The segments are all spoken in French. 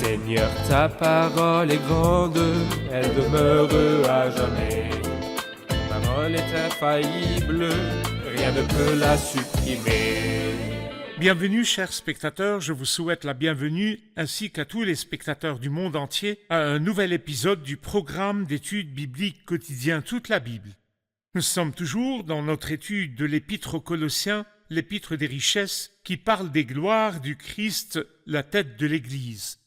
Seigneur, ta parole est grande, elle demeure à jamais. Ta parole est infaillible, rien ne peut la supprimer. Bienvenue, chers spectateurs, je vous souhaite la bienvenue, ainsi qu'à tous les spectateurs du monde entier, à un nouvel épisode du programme d'études bibliques quotidien Toute la Bible. Nous sommes toujours dans notre étude de l'Épître aux Colossiens, l'Épître des richesses, qui parle des gloires du Christ, la tête de l'Église.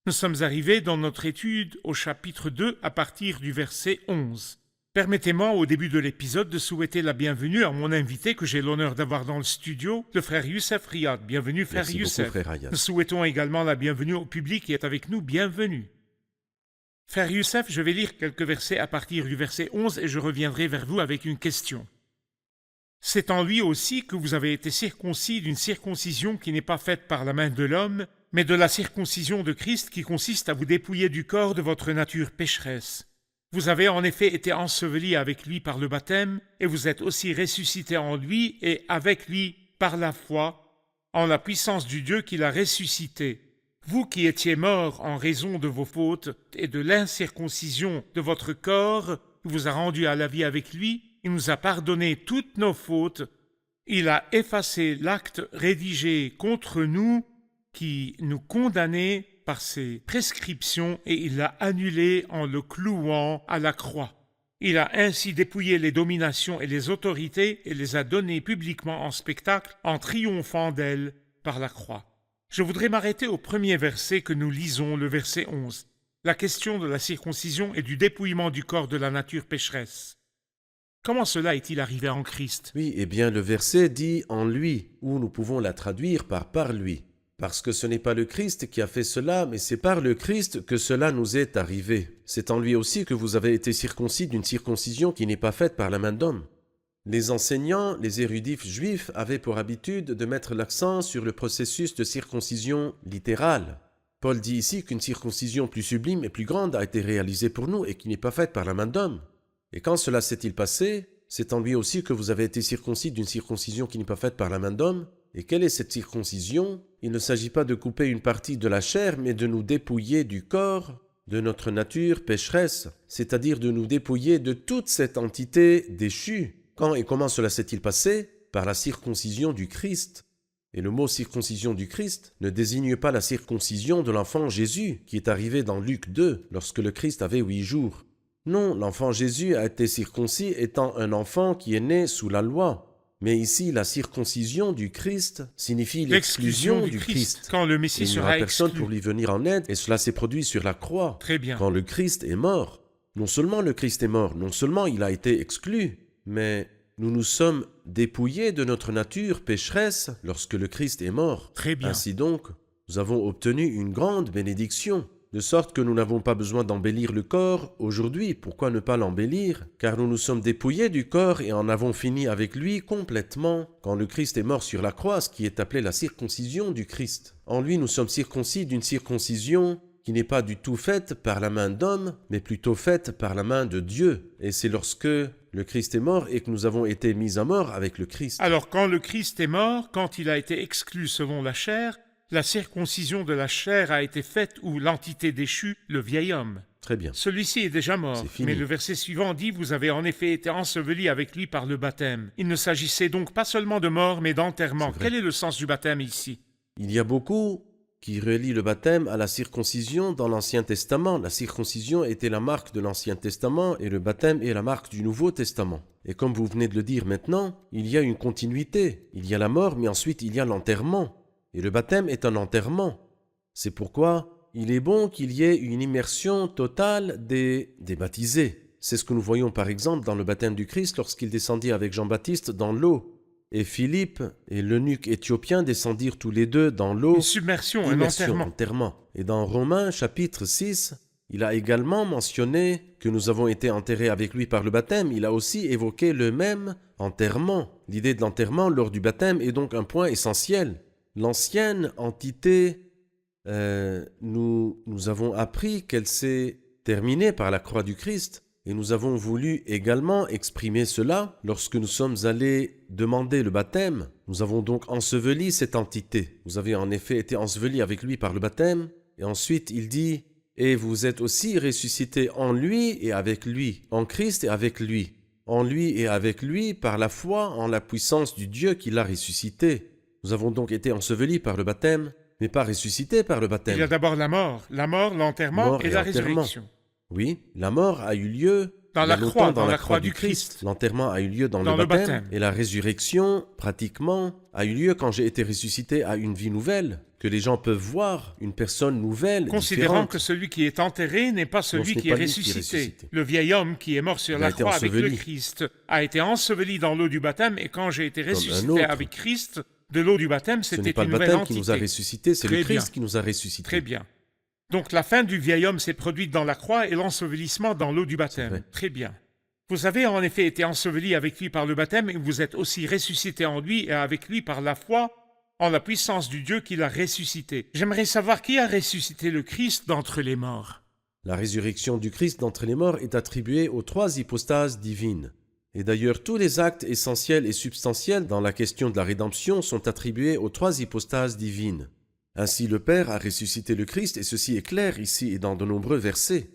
Nous sommes arrivés dans notre étude au chapitre 2 à partir du verset 11. Permettez-moi au début de l'épisode de souhaiter la bienvenue à mon invité que j'ai l'honneur d'avoir dans le studio, le frère Youssef Riyad. Bienvenue frère Merci Youssef. beaucoup, frère Riyad. Nous souhaitons également la bienvenue au public qui est avec nous. Bienvenue. Frère Youssef, je vais lire quelques versets à partir du verset 11 et je reviendrai vers vous avec une question. C'est en lui aussi que vous avez été circoncis d'une circoncision qui n'est pas faite par la main de l'homme, mais de la circoncision de Christ qui consiste à vous dépouiller du corps de votre nature pécheresse. Vous avez en effet été ensevelis avec lui par le baptême, et vous êtes aussi ressuscités en lui et avec lui par la foi, en la puissance du Dieu qui l'a ressuscité. Vous qui étiez morts en raison de vos fautes et de l'incirconcision de votre corps, vous a rendus à la vie avec lui, il nous a pardonné toutes nos fautes, il a effacé l'acte rédigé contre nous qui nous condamnait par ses prescriptions et il l'a annulé en le clouant à la croix. Il a ainsi dépouillé les dominations et les autorités et les a données publiquement en spectacle en triomphant d'elles par la croix. Je voudrais m'arrêter au premier verset que nous lisons, le verset 11. La question de la circoncision et du dépouillement du corps de la nature pécheresse. Comment cela est-il arrivé en Christ? Oui, eh bien le verset dit « en lui » ou nous pouvons la traduire par « lui ». Parce que ce n'est pas le Christ qui a fait cela, mais c'est par le Christ que cela nous est arrivé. C'est en lui aussi que vous avez été circoncis d'une circoncision qui n'est pas faite par la main d'homme. Les enseignants, les érudits juifs avaient pour habitude de mettre l'accent sur le processus de circoncision littérale. Paul dit ici qu'une circoncision plus sublime et plus grande a été réalisée pour nous et qui n'est pas faite par la main d'homme. Et quand cela s'est-il passé, c'est en lui aussi que vous avez été circoncis d'une circoncision qui n'est pas faite par la main d'homme. Et quelle est cette circoncision? Il ne s'agit pas de couper une partie de la chair, mais de nous dépouiller du corps, de notre nature pécheresse, c'est-à-dire de nous dépouiller de toute cette entité déchue. Quand et comment cela s'est-il passé? Par la circoncision du Christ. Et le mot circoncision du Christ ne désigne pas la circoncision de l'enfant Jésus, qui est arrivé dans Luc 2, lorsque le Christ avait 8 jours. Non, l'enfant Jésus a été circoncis étant un enfant qui est né sous la loi. Mais ici, la circoncision du Christ signifie l'exclusion du Christ. Quand le Messie Il n'y aura sera personne exclu. pour lui venir en aide, et cela s'est produit sur la croix. Très bien. Quand le Christ est mort, non seulement le Christ est mort, non seulement il a été exclu, mais nous nous sommes dépouillés de notre nature pécheresse lorsque le Christ est mort. Très bien. Ainsi donc, nous avons obtenu une grande bénédiction. De sorte que nous n'avons pas besoin d'embellir le corps aujourd'hui. Pourquoi ne pas l'embellir? Car nous nous sommes dépouillés du corps et en avons fini avec lui complètement quand le Christ est mort sur la croix, ce qui est appelé la circoncision du Christ. En lui, nous sommes circoncis d'une circoncision qui n'est pas du tout faite par la main d'homme, mais plutôt faite par la main de Dieu. Et c'est lorsque le Christ est mort et que nous avons été mis à mort avec le Christ. Alors quand le Christ est mort, quand il a été exclu selon la chair, la circoncision de la chair a été faite où l'entité déchue, le vieil homme. Très bien. Celui-ci est déjà mort, C'est fini. mais le verset suivant dit « Vous avez en effet été ensevelis avec lui par le baptême ». Il ne s'agissait donc pas seulement de mort, mais d'enterrement. C'est vrai. Quel est le sens du baptême ici? Il y a beaucoup qui relient le baptême à la circoncision dans l'Ancien Testament. La circoncision était la marque de l'Ancien Testament et le baptême est la marque du Nouveau Testament. Et comme vous venez de le dire maintenant, il y a une continuité. Il y a la mort, mais ensuite il y a l'enterrement. Et le baptême est un enterrement. C'est pourquoi il est bon qu'il y ait une immersion totale des baptisés. C'est ce que nous voyons par exemple dans le baptême du Christ lorsqu'il descendit avec Jean-Baptiste dans l'eau. Et Philippe et l'eunuque éthiopien descendirent tous les deux dans l'eau. Une submersion, un enterrement. Et dans Romains chapitre 6, il a également mentionné que nous avons été enterrés avec lui par le baptême. Il a aussi évoqué le même enterrement. L'idée de l'enterrement lors du baptême est donc un point essentiel. L'ancienne entité, nous avons appris qu'elle s'est terminée par la croix du Christ et nous avons voulu également exprimer cela lorsque nous sommes allés demander le baptême. Nous avons donc enseveli cette entité. Vous avez en effet été ensevelis avec lui par le baptême Et ensuite, il dit, et vous êtes aussi ressuscités en lui et avec lui, en Christ et avec lui, en lui et avec lui par la foi en la puissance du Dieu qui l'a ressuscité. Nous avons donc été ensevelis par le baptême, mais pas ressuscités par le baptême. Il y a d'abord la mort, l'enterrement Mort et la enterrement. résurrection. Oui, la mort a eu lieu Dans il y a la longtemps croix, dans la croix du Christ. L'enterrement a eu lieu dans le baptême. Et la résurrection, pratiquement, a eu lieu quand j'ai été ressuscité à une vie nouvelle, que les gens peuvent voir, une personne nouvelle, Considérant différente. que celui qui est enterré n'est pas celui ce n'est qui est pas lui qui est ressuscité. ressuscité. Le vieil homme qui est mort sur Il a la été croix avec le enseveli. Christ a été enseveli dans l'eau du baptême, et quand j'ai été un ressuscité autre. avec Christ, de l'eau du baptême, Ce c'était n'est pas une le nouvelle baptême qui entité. nous a ressuscités, c'est Très le Christ bien. qui nous a ressuscités. Très bien. Donc la fin du vieil homme s'est produite dans la croix et l'ensevelissement dans l'eau du C'est baptême. vrai. Très bien. Vous avez en effet été enseveli avec lui par le baptême, et vous êtes aussi ressuscité en lui et avec lui par la foi en la puissance du Dieu qui l'a ressuscité. J'aimerais savoir qui a ressuscité le Christ d'entre les morts. La résurrection du Christ d'entre les morts est attribuée aux trois hypostases divines. Et d'ailleurs, tous les actes essentiels et substantiels dans la question de la rédemption sont attribués aux trois hypostases divines. Ainsi, le Père a ressuscité le Christ, et ceci est clair ici et dans de nombreux versets.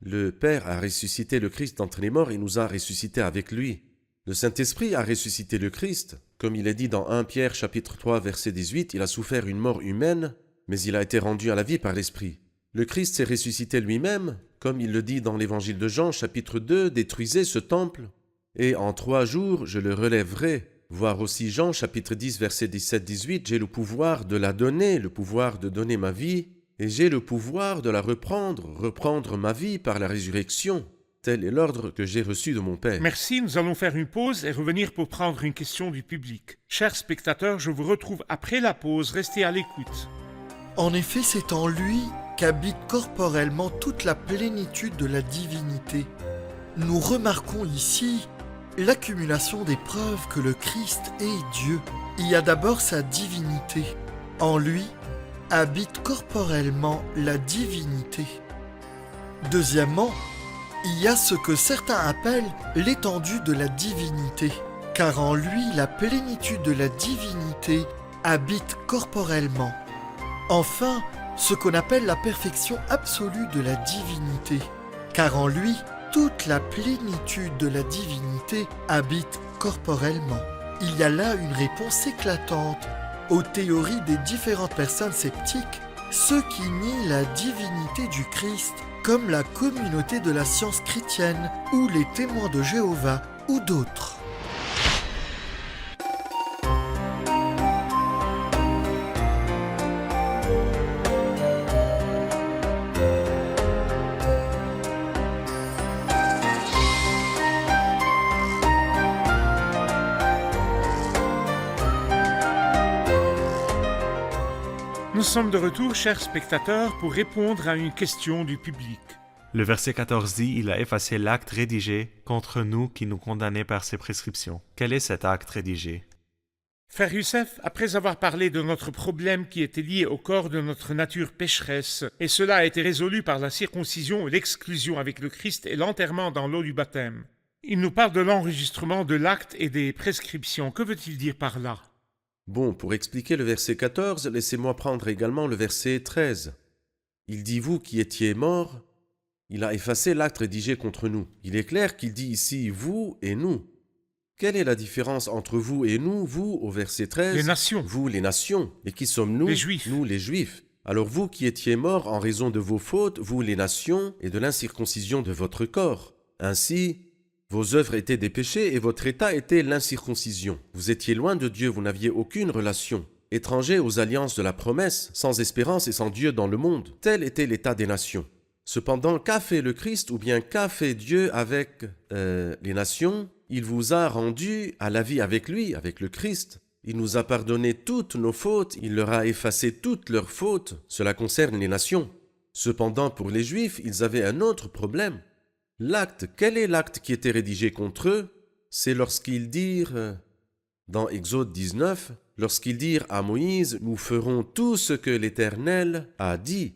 Le Père a ressuscité le Christ d'entre les morts et nous a ressuscités avec lui. Le Saint-Esprit a ressuscité le Christ. Comme il est dit dans 1 Pierre chapitre 3 verset 18, il a souffert une mort humaine, mais il a été rendu à la vie par l'Esprit. Le Christ s'est ressuscité lui-même, comme il le dit dans l'Évangile de Jean chapitre 2, « Détruisez ce temple, et en 3 jours je le relèverai ». Voir aussi Jean chapitre 10 verset 17-18, « J'ai le pouvoir de la donner, le pouvoir de donner ma vie, et j'ai le pouvoir de la reprendre ma vie par la résurrection. Tel est l'ordre que j'ai reçu de mon Père. » Merci, nous allons faire une pause et revenir pour prendre une question du public. Chers spectateurs, je vous retrouve après la pause, restez à l'écoute. En effet, c'est en lui qu'habite corporellement toute la plénitude de la divinité. Nous remarquons ici l'accumulation des preuves que le Christ est Dieu. Il y a d'abord sa divinité. En lui habite corporellement la divinité. Deuxièmement, il y a ce que certains appellent l'étendue de la divinité, car en lui la plénitude de la divinité habite corporellement. Enfin, ce qu'on appelle la perfection absolue de la divinité, car en lui toute la plénitude de la divinité habite corporellement. Il y a là une réponse éclatante aux théories des différentes personnes sceptiques, ceux qui nient la divinité du Christ, comme la communauté de la science chrétienne, ou les témoins de Jéhovah, ou d'autres. Nous sommes de retour, chers spectateurs, pour répondre à une question du public. Le verset 14 dit « Il a effacé l'acte rédigé contre nous qui nous condamnait par ses prescriptions. » Quel est cet acte rédigé? Frère Youssef, après avoir parlé de notre problème qui était lié au corps de notre nature pécheresse, et cela a été résolu par la circoncision et l'exclusion avec le Christ et l'enterrement dans l'eau du baptême, il nous parle de l'enregistrement de l'acte et des prescriptions. Que veut-il dire par là? Bon, pour expliquer le verset 14, laissez-moi prendre également le verset 13. Il dit « Vous qui étiez morts », il a effacé l'acte rédigé contre nous. Il est clair qu'il dit ici « vous » et « nous ». Quelle est la différence entre vous et nous? Vous, au verset 13, Les nations. Vous, les nations. Et qui sommes-nous? Les Juifs. Nous, les Juifs. Alors vous qui étiez morts en raison de vos fautes, vous, les nations, et de l'incirconcision de votre corps. Ainsi, vos œuvres étaient des péchés et votre état était l'incirconcision. Vous étiez loin de Dieu, vous n'aviez aucune relation. Étrangers aux alliances de la promesse, sans espérance et sans Dieu dans le monde. Tel était l'état des nations. Cependant, qu'a fait le Christ ou bien qu'a fait Dieu avec les nations? Il vous a rendu à la vie avec lui, avec le Christ. Il nous a pardonné toutes nos fautes, il leur a effacé toutes leurs fautes. Cela concerne les nations. Cependant, pour les Juifs, ils avaient un autre problème. L'acte, quel est l'acte qui était rédigé contre eux? C'est lorsqu'ils dirent, dans Exode 19, lorsqu'ils dirent à Moïse, « Nous ferons tout ce que l'Éternel a dit ».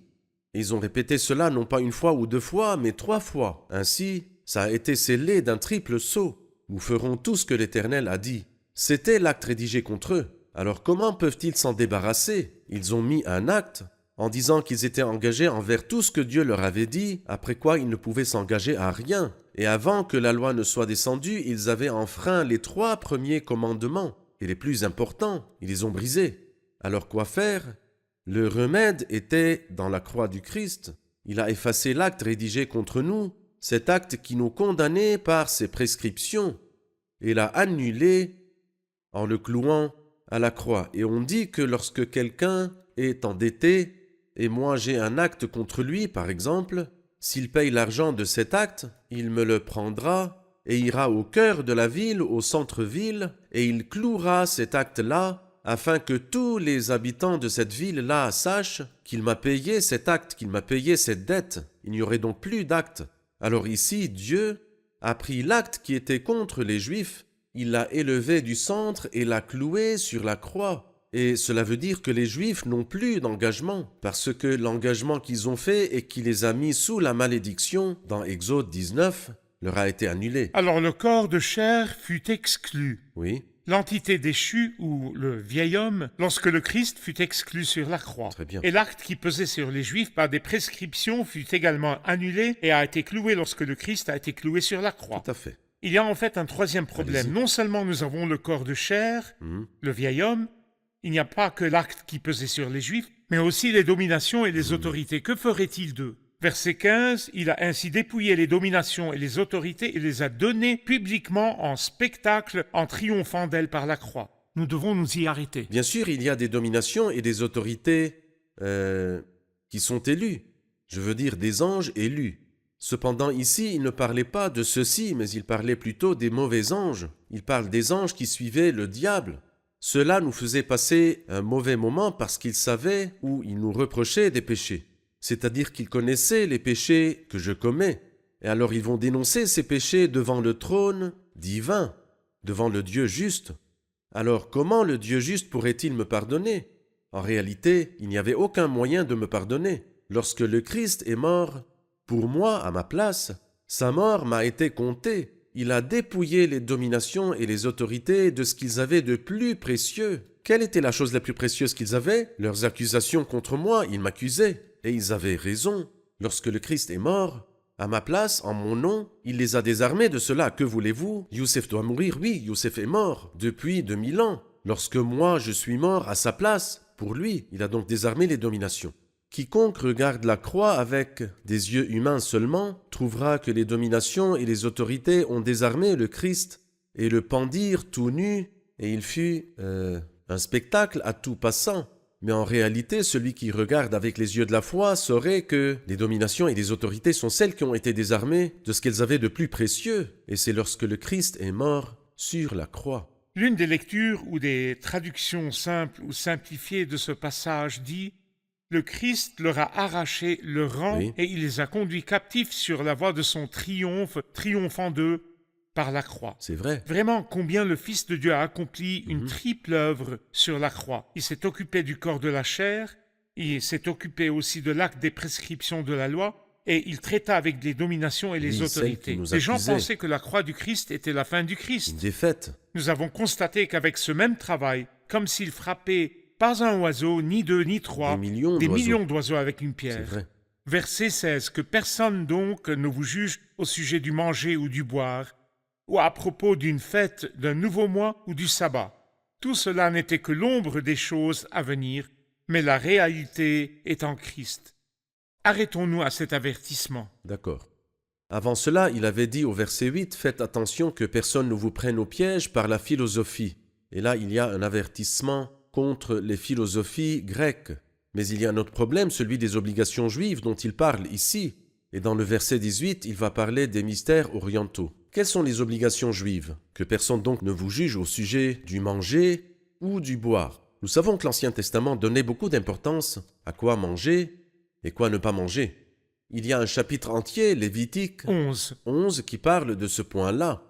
Ils ont répété cela non pas une fois ou deux fois, mais 3 fois. Ainsi, ça a été scellé d'un triple sceau. Nous ferons tout ce que l'Éternel a dit. C'était l'acte rédigé contre eux. Alors comment peuvent-ils s'en débarrasser? Ils ont mis un acte en disant qu'ils étaient engagés envers tout ce que Dieu leur avait dit, après quoi ils ne pouvaient s'engager à rien. Et avant que la loi ne soit descendue, ils avaient enfreint les 3 premiers commandements, et les plus importants, ils les ont brisés. Alors quoi faire? Le remède était dans la croix du Christ. Il a effacé l'acte rédigé contre nous, cet acte qui nous condamnait par ses prescriptions, et l'a annulé en le clouant à la croix. Et on dit que lorsque quelqu'un est endetté, et moi j'ai un acte contre lui, par exemple, s'il paye l'argent de cet acte, il me le prendra et ira au cœur de la ville, au centre-ville, et il clouera cet acte-là, afin que tous les habitants de cette ville-là sachent qu'il m'a payé cet acte, qu'il m'a payé cette dette. Il n'y aurait donc plus d'acte. Alors ici, Dieu a pris l'acte qui était contre les Juifs, il l'a élevé du centre et l'a cloué sur la croix. Et cela veut dire que les Juifs n'ont plus d'engagement, parce que l'engagement qu'ils ont fait et qui les a mis sous la malédiction, dans Exode 19, leur a été annulé. Alors le corps de chair fut exclu. Oui, L'entité déchue, ou le vieil homme, lorsque le Christ fut exclu sur la croix. très bien. Et l'acte qui pesait sur les Juifs par des prescriptions fut également annulé et a été cloué lorsque le Christ a été cloué sur la croix. Tout à fait. Il y a en fait un troisième problème. Allez-y. Non seulement nous avons le corps de chair, le vieil homme, il n'y a pas que l'acte qui pesait sur les Juifs, mais aussi les dominations et les autorités. Que ferait-il d'eux? Verset 15, il a ainsi dépouillé les dominations et les autorités et les a données publiquement en spectacle en triomphant d'elles par la croix. Nous devons nous y arrêter. Bien sûr, il y a des dominations et des autorités qui sont élues. Je veux dire des anges élus. Cependant, ici, il ne parlait pas de ceux-ci, mais il parlait plutôt des mauvais anges. Il parle des anges qui suivaient le diable. Cela nous faisait passer un mauvais moment parce qu'ils savaient ou ils nous reprochaient des péchés. C'est-à-dire qu'ils connaissaient les péchés que je commets. Et alors ils vont dénoncer ces péchés devant le trône divin, devant le Dieu juste. Alors comment le Dieu juste pourrait-il me pardonner? En réalité, il n'y avait aucun moyen de me pardonner. Lorsque le Christ est mort, pour moi, à ma place, sa mort m'a été comptée. Il a dépouillé les dominations et les autorités de ce qu'ils avaient de plus précieux. Quelle était la chose la plus précieuse qu'ils avaient? Leurs accusations contre moi, ils m'accusaient. Et ils avaient raison. Lorsque le Christ est mort, à ma place, en mon nom, il les a désarmés de cela. Que voulez-vous? Youssef doit mourir, oui, Youssef est mort depuis 2000 ans. Lorsque moi, je suis mort à sa place, pour lui, il a donc désarmé les dominations. Quiconque regarde la croix avec des yeux humains seulement trouvera que les dominations et les autorités ont désarmé le Christ et le pendirent tout nu, et il fut un spectacle à tout passant. Mais en réalité, celui qui regarde avec les yeux de la foi saurait que les dominations et les autorités sont celles qui ont été désarmées de ce qu'elles avaient de plus précieux, et c'est lorsque le Christ est mort sur la croix. L'une des lectures ou des traductions simples ou simplifiées de ce passage dit « Le Christ leur a arraché le rang Oui. et il les a conduits captifs sur la voie de son triomphe, triomphant d'eux par la croix. » C'est vrai. Vraiment, combien le Fils de Dieu a accompli une triple œuvre sur la croix. Il s'est occupé du corps de la chair, il s'est occupé aussi de l'acte des prescriptions de la loi, et il traita avec les dominations et les Oui, celles autorités. qui nous Les gens accusaient. pensaient que la croix du Christ était la fin du Une Christ. défaite. Nous avons constaté qu'avec ce même travail, comme s'il frappait pas un oiseau, ni deux, ni trois, Des millions des d'oiseaux. millions d'oiseaux avec une C'est pierre. vrai. Verset 16, que personne donc ne vous juge au sujet du manger ou du boire, ou à propos d'une fête, d'un nouveau mois ou du sabbat. Tout cela n'était que l'ombre des choses à venir, mais la réalité est en Christ. Arrêtons-nous à cet avertissement. D'accord. Avant cela, il avait dit au verset 8, « Faites attention que personne ne vous prenne au piège par la philosophie. » Et là, il y a un avertissement contre les philosophies grecques. Mais il y a un autre problème, celui des obligations juives dont il parle ici. Et dans le verset 18, il va parler des mystères orientaux. Quelles sont les obligations juives? Que personne donc ne vous juge au sujet du manger ou du boire. Nous savons que l'Ancien Testament donnait beaucoup d'importance à quoi manger et quoi ne pas manger. Il y a un chapitre entier, Lévitique 11, qui parle de ce point-là.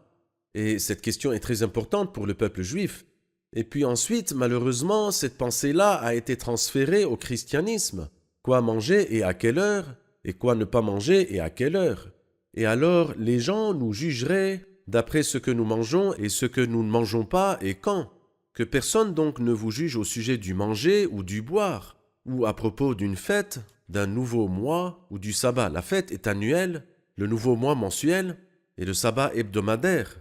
Et cette question est très importante pour le peuple juif. Et puis ensuite, malheureusement, cette pensée-là a été transférée au christianisme. Quoi manger et à quelle heure? Et quoi ne pas manger et à quelle heure? Et alors, les gens nous jugeraient d'après ce que nous mangeons et ce que nous ne mangeons pas et quand. Que personne donc ne vous juge au sujet du manger ou du boire. ou à propos d'une fête, d'un nouveau mois ou du sabbat. La fête est annuelle, le nouveau mois mensuel et le sabbat hebdomadaire.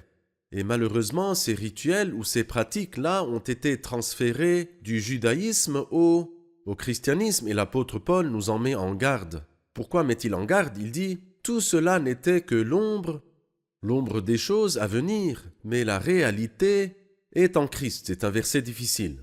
Et malheureusement, ces rituels ou ces pratiques-là ont été transférés du judaïsme au christianisme et l'apôtre Paul nous en met en garde. Pourquoi met-il en garde? Il dit « Tout cela n'était que l'ombre des choses à venir, mais la réalité est en Christ. » C'est un verset difficile.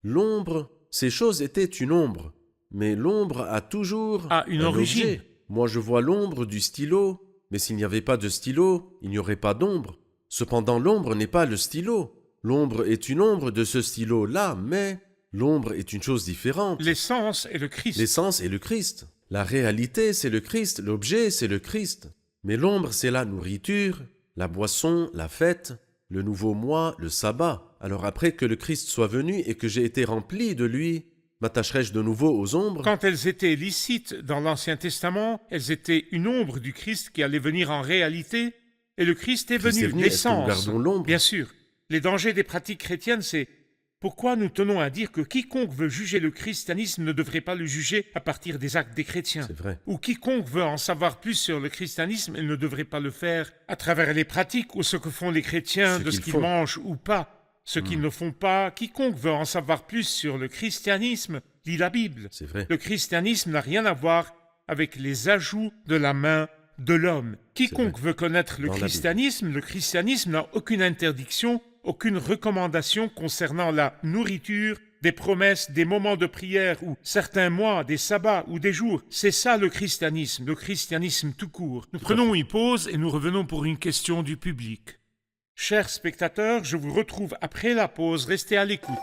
L'ombre, ces choses étaient une ombre, mais l'ombre a toujours une un origine. objet. Moi, je vois l'ombre du stylo, mais s'il n'y avait pas de stylo, il n'y aurait pas d'ombre. Cependant, l'ombre n'est pas le stylo. L'ombre est une ombre de ce stylo-là, mais l'ombre est une chose différente. L'essence est le Christ. L'essence est le Christ. La réalité, c'est le Christ. L'objet, c'est le Christ. Mais l'ombre, c'est la nourriture, la boisson, la fête, le nouveau mois, le sabbat. Alors après que le Christ soit venu et que j'ai été rempli de lui, m'attacherai-je de nouveau aux ombres? Quand elles étaient licites dans l'Ancien Testament, elles étaient une ombre du Christ qui allait venir en réalité, et le Christ est Christ venu, est venu, est-ce que nous l'essence. gardons l'ombre? Bien sûr. Les dangers des pratiques chrétiennes, c'est pourquoi nous tenons à dire que quiconque veut juger le christianisme ne devrait pas le juger à partir des actes des chrétiens. C'est vrai. Ou quiconque veut en savoir plus sur le christianisme, il ne devrait pas le faire à travers les pratiques ou ce que font les chrétiens, Ce de ce qu'ils qu'ils font. mangent ou pas. Ce qu'ils ne font pas, quiconque veut en savoir plus sur le christianisme, lit la Bible. C'est vrai. Le christianisme n'a rien à voir avec les ajouts de la main de l'homme. Quiconque veut connaître le Dans la christianisme n'a aucune interdiction, aucune recommandation concernant la nourriture, des promesses, des moments de prière ou certains mois, des sabbats ou des jours. C'est ça le christianisme tout court. Nous prenons une pause et nous revenons pour une question du public. Chers spectateurs, je vous retrouve après la pause. Restez à l'écoute.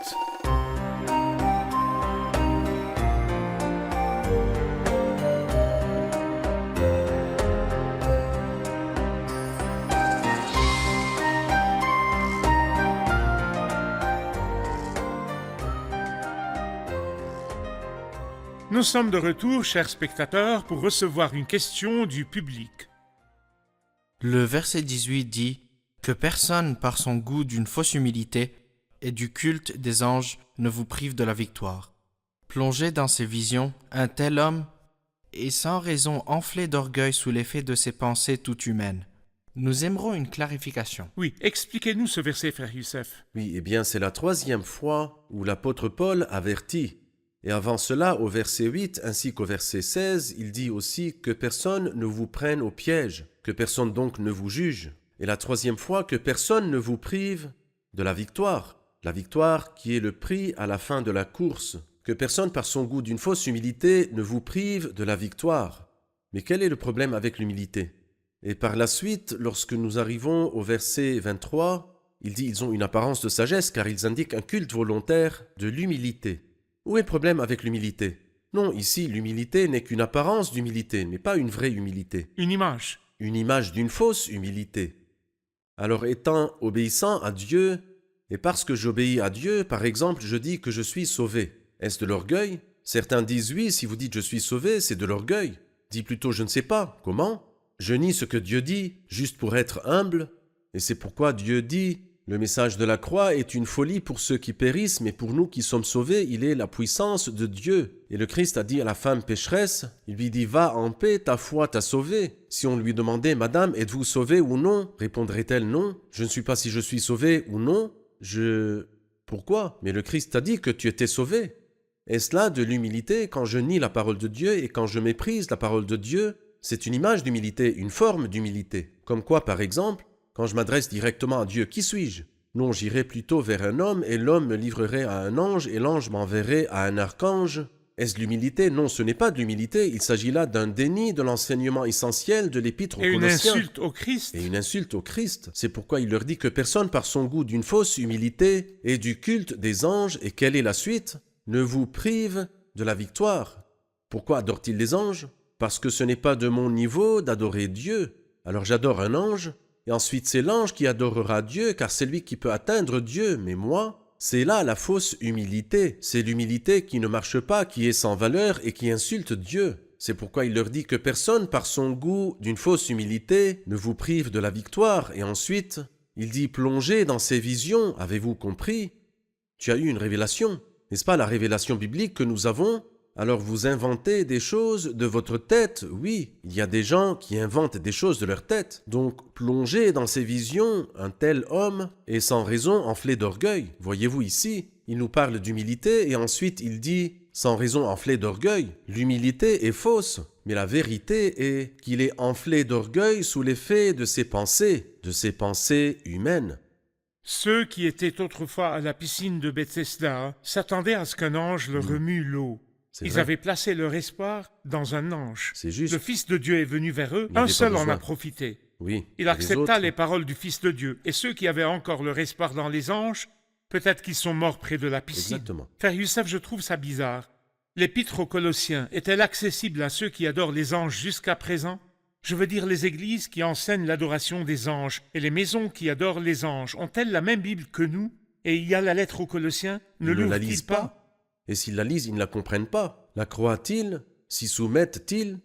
Nous sommes de retour, chers spectateurs, pour recevoir une question du public. Le verset 18 dit que personne par son goût d'une fausse humilité et du culte des anges ne vous prive de la victoire. Plongé dans ses visions, un tel homme est sans raison enflé d'orgueil sous l'effet de ses pensées toutes humaines. Nous aimerons une clarification. Oui, expliquez-nous ce verset, frère Youssef. Oui, eh bien, c'est la 3e fois où l'apôtre Paul avertit. Et avant cela, au verset 8 ainsi qu'au verset 16, il dit aussi que personne ne vous prenne au piège, que personne donc ne vous juge. Et la 3e fois, que personne ne vous prive de la victoire qui est le prix à la fin de la course, que personne par son goût d'une fausse humilité ne vous prive de la victoire. Mais quel est le problème avec l'humilité? Et par la suite, lorsque nous arrivons au verset 23, il dit ils ont une apparence de sagesse car ils indiquent un culte volontaire de l'humilité. Où est le problème avec l'humilité? Non, ici, l'humilité n'est qu'une apparence d'humilité, mais pas une vraie humilité. Une image. Une image d'une fausse humilité. Alors étant obéissant à Dieu, et parce que j'obéis à Dieu, par exemple, je dis que je suis sauvé. Est-ce de l'orgueil? Certains disent oui, si vous dites je suis sauvé, c'est de l'orgueil. Dis plutôt je ne sais pas. Comment? Je nie ce que Dieu dit, juste pour être humble, et c'est pourquoi Dieu dit le message de la croix est une folie pour ceux qui périssent, mais pour nous qui sommes sauvés, il est la puissance de Dieu. Et le Christ a dit à la femme pécheresse, il lui dit « Va en paix, ta foi t'a sauvé ». Si on lui demandait « Madame, êtes-vous sauvée ou non ?» répondrait-elle « Non, je ne sais pas si je suis sauvée ou non. Pourquoi? Mais le Christ t'a dit que tu étais sauvé. Est-ce là de l'humilité quand je nie la parole de Dieu et quand je méprise la parole de Dieu? C'est une image d'humilité, une forme d'humilité. Comme quoi, par exemple, quand je m'adresse directement à Dieu, qui suis-je? Non, j'irai plutôt vers un homme et l'homme me livrerait à un ange et l'ange m'enverrait à un archange. Est-ce l'humilité? Non, ce n'est pas de l'humilité. Il s'agit là d'un déni de l'enseignement essentiel de l'épître aux Et une Colossiens. insulte au Christ. Et une insulte au Christ. C'est pourquoi il leur dit que personne par son goût d'une fausse humilité et du culte des anges, et quelle est la suite, ne vous prive de la victoire. Pourquoi adore-t-il les anges? Parce que ce n'est pas de mon niveau d'adorer Dieu. Alors j'adore un ange, et ensuite c'est l'ange qui adorera Dieu, car c'est lui qui peut atteindre Dieu. Mais moi, c'est là la fausse humilité. C'est l'humilité qui ne marche pas, qui est sans valeur et qui insulte Dieu. C'est pourquoi il leur dit que personne par son goût d'une fausse humilité ne vous prive de la victoire. Et ensuite, il dit plongez dans ces visions. Avez-vous compris? Tu as eu une révélation. N'est-ce pas la révélation biblique que nous avons? Alors vous inventez des choses de votre tête, oui, il y a des gens qui inventent des choses de leur tête. Donc plongez dans ces visions, un tel homme est sans raison enflé d'orgueil. Voyez-vous ici, il nous parle d'humilité et ensuite il dit sans raison enflé d'orgueil. L'humilité est fausse, mais la vérité est qu'il est enflé d'orgueil sous l'effet de ses pensées humaines. Ceux qui étaient autrefois à la piscine de Bethesda s'attendaient à ce qu'un ange leur remue l'eau. C'est Ils vrai. avaient placé leur espoir dans un ange. C'est juste. Le Fils de Dieu est venu vers eux, Il n'y un avait pas seul en besoin. a profité. Oui. Il les accepta autres, les paroles du Fils de Dieu. Et ceux qui avaient encore leur espoir dans les anges, peut-être qu'ils sont morts près de la piscine. Exactement. Frère Youssef, je trouve ça bizarre. L'épître aux Colossiens est-elle accessible à ceux qui adorent les anges jusqu'à présent? Je veux dire, les églises qui enseignent l'adoration des anges et les maisons qui adorent les anges ont-elles la même Bible que nous? Et il y a la lettre aux Colossiens, Ils ne la l'ouvrent-ils lisent pas. Et s'ils la lisent, ils ne la comprennent pas. La croient-ils? S'y soumettent-ils?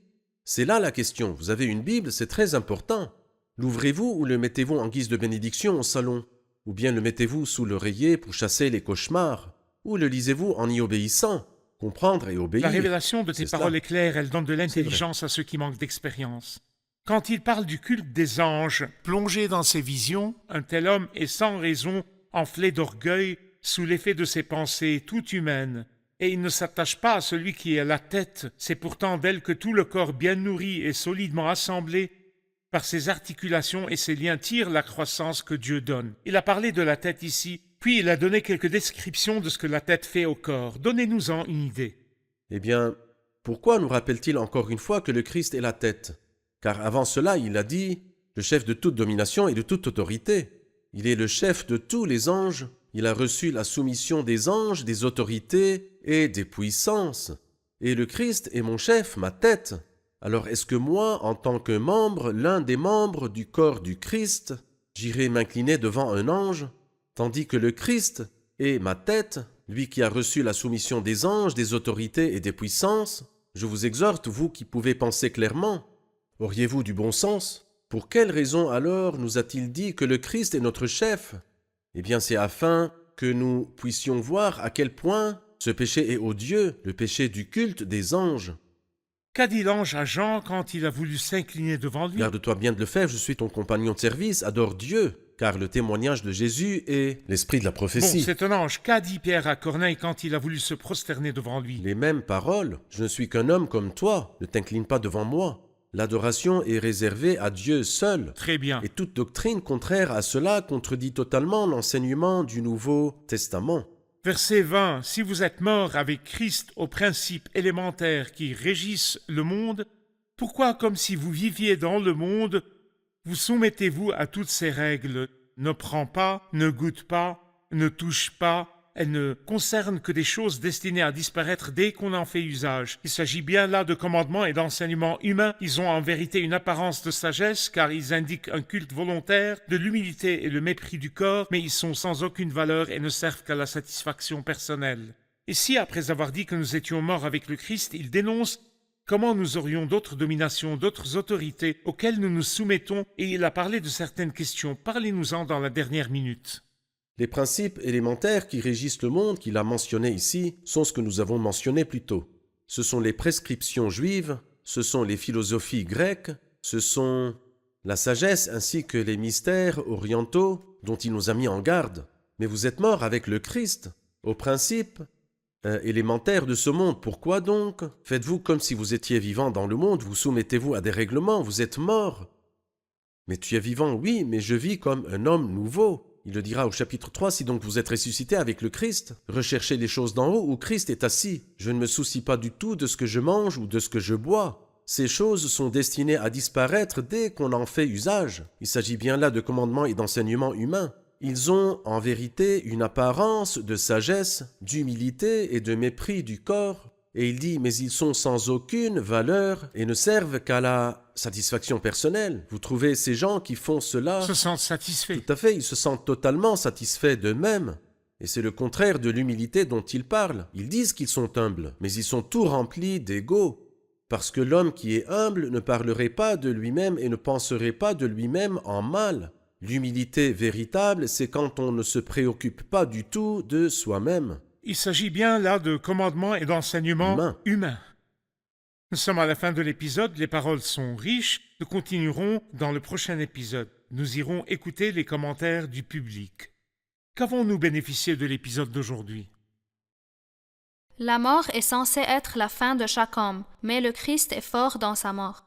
C'est là la question. Vous avez une Bible, c'est très important. L'ouvrez-vous ou le mettez-vous en guise de bénédiction au salon? Ou bien le mettez-vous sous l'oreiller pour chasser les cauchemars? Ou le lisez-vous en y obéissant? Comprendre et obéir. La révélation de tes C'est cela. paroles est claire, elle donne de l'intelligence à ceux qui manquent d'expérience. Quand il parle du culte des anges, plongé dans ses visions, un tel homme est sans raison enflé d'orgueil sous l'effet de ses pensées toutes humaines. Et il ne s'attache pas à celui qui est à la tête, c'est pourtant d'elle que tout le corps bien nourri et solidement assemblé par ses articulations et ses liens tire la croissance que Dieu donne. Il a parlé de la tête ici, puis il a donné quelques descriptions de ce que la tête fait au corps. Donnez-nous-en une idée. Eh bien, pourquoi nous rappelle-t-il encore une fois que le Christ est la tête? Car avant cela, il a dit, le chef de toute domination et de toute autorité. Il est le chef de tous les anges. Il a reçu la soumission des anges, des autorités et des puissances. Et le Christ est mon chef, ma tête. Alors est-ce que moi, en tant que membre, l'un des membres du corps du Christ, j'irai m'incliner devant un ange, tandis que le Christ est ma tête, lui qui a reçu la soumission des anges, des autorités et des puissances? Je vous exhorte, vous qui pouvez penser clairement, auriez-vous du bon sens? Pour quelle raison alors nous a-t-il dit que le Christ est notre chef? Eh bien c'est afin que nous puissions voir à quel point ce péché est odieux, le péché du culte des anges. Qu'a dit l'ange à Jean quand il a voulu s'incliner devant lui? Garde-toi bien de le faire, je suis ton compagnon de service, adore Dieu, car le témoignage de Jésus est l'esprit de la Bon, prophétie. c'est un ange. Qu'a dit Pierre à Corneille quand il a voulu se prosterner devant lui? Les mêmes paroles, je ne suis qu'un homme comme toi, ne t'incline pas devant moi. L'adoration est réservée à Dieu seul. Très bien. Et toute doctrine contraire à cela contredit totalement l'enseignement du Nouveau Testament. Verset 20. Si vous êtes morts avec Christ aux principes élémentaires qui régissent le monde, pourquoi, comme si vous viviez dans le monde, vous soumettez-vous à toutes ces règles? Ne prends pas, ne goûte pas, ne touche pas. Elles ne concernent que des choses destinées à disparaître dès qu'on en fait usage. Il s'agit bien là de commandements et d'enseignements humains. Ils ont en vérité une apparence de sagesse, car ils indiquent un culte volontaire, de l'humilité et le mépris du corps, mais ils sont sans aucune valeur et ne servent qu'à la satisfaction personnelle. Et si, après avoir dit que nous étions morts avec le Christ, il dénonce comment nous aurions d'autres dominations, d'autres autorités auxquelles nous nous soumettons, et il a parlé de certaines questions. Parlez-nous-en dans la dernière minute. Les principes élémentaires qui régissent le monde, qu'il a mentionnés ici, sont ce que nous avons mentionné plus tôt. Ce sont les prescriptions juives, ce sont les philosophies grecques, ce sont la sagesse ainsi que les mystères orientaux dont il nous a mis en garde. Mais vous êtes morts avec le Christ, aux principes élémentaires de ce monde. Pourquoi donc? Faites-vous comme si vous étiez vivant dans le monde, vous soumettez-vous à des règlements, vous êtes morts. Mais tu es vivant, oui, mais je vis comme un homme nouveau. Il le dira au chapitre 3, si donc vous êtes ressuscité avec le Christ, recherchez les choses d'en haut où Christ est assis. Je ne me soucie pas du tout de ce que je mange ou de ce que je bois. Ces choses sont destinées à disparaître dès qu'on en fait usage. Il s'agit bien là de commandements et d'enseignements humains. Ils ont en vérité une apparence de sagesse, d'humilité et de mépris du corps. Et il dit, mais ils sont sans aucune valeur et ne servent qu'à la satisfaction personnelle. Vous trouvez ces gens qui font cela? Se sentent satisfaits. Tout à fait, ils se sentent totalement satisfaits d'eux-mêmes. Et c'est le contraire de l'humilité dont ils parlent. Ils disent qu'ils sont humbles, mais ils sont tout remplis d'ego. Parce que l'homme qui est humble ne parlerait pas de lui-même et ne penserait pas de lui-même en mal. L'humilité véritable, c'est quand on ne se préoccupe pas du tout de soi-même. Il s'agit bien là de commandements et d'enseignements humains. Nous sommes à la fin de l'épisode, les paroles sont riches, nous continuerons dans le prochain épisode. Nous irons écouter les commentaires du public. Qu'avons-nous bénéficié de l'épisode d'aujourd'hui? La mort est censée être la fin de chaque homme, mais le Christ est fort dans sa mort.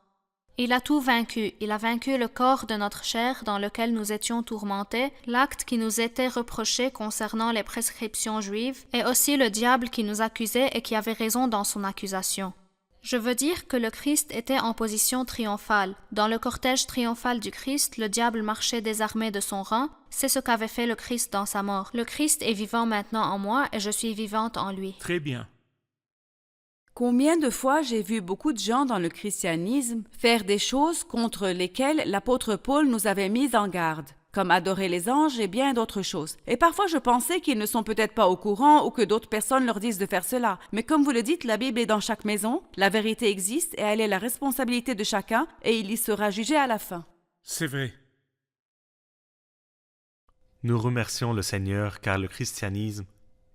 Il a tout vaincu, il a vaincu le corps de notre chair dans lequel nous étions tourmentés, l'acte qui nous était reproché concernant les prescriptions juives, et aussi le diable qui nous accusait et qui avait raison dans son accusation. Je veux dire que le Christ était en position triomphale. Dans le cortège triomphal du Christ, le diable marchait désarmé de son rang. C'est ce qu'avait fait le Christ dans sa mort. Le Christ est vivant maintenant en moi et je suis vivante en lui. Très bien. Combien de fois j'ai vu beaucoup de gens dans le christianisme faire des choses contre lesquelles l'apôtre Paul nous avait mis en garde, comme adorer les anges et bien d'autres choses. Et parfois je pensais qu'ils ne sont peut-être pas au courant ou que d'autres personnes leur disent de faire cela. Mais comme vous le dites, la Bible est dans chaque maison, la vérité existe et elle est la responsabilité de chacun et il y sera jugé à la fin. C'est vrai. Nous remercions le Seigneur car le christianisme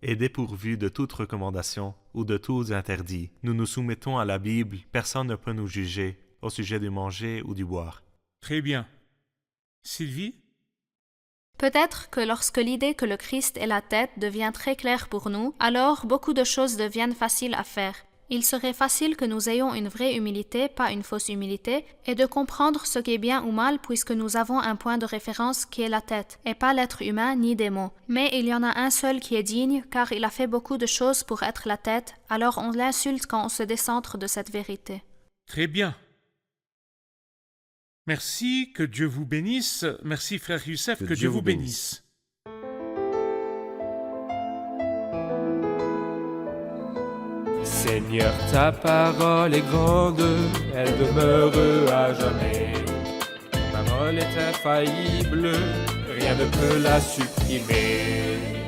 est dépourvu de toute recommandation ou de tous interdits. Nous nous soumettons à la Bible, personne ne peut nous juger au sujet du manger ou du boire. Très bien. Sylvie? Peut-être que lorsque l'idée que le Christ est la tête devient très claire pour nous, alors beaucoup de choses deviennent faciles à faire. Il serait facile que nous ayons une vraie humilité, pas une fausse humilité, et de comprendre ce qui est bien ou mal puisque nous avons un point de référence qui est la tête, et pas l'être humain ni des mots. Mais il y en a un seul qui est digne, car il a fait beaucoup de choses pour être la tête, alors on l'insulte quand on se décentre de cette vérité. Très bien. Merci, que Dieu vous bénisse. Merci frère Youssef, que Dieu vous bénisse. Seigneur, ta parole est grande, elle demeure à jamais. Ta parole est infaillible, rien ne peut la supprimer.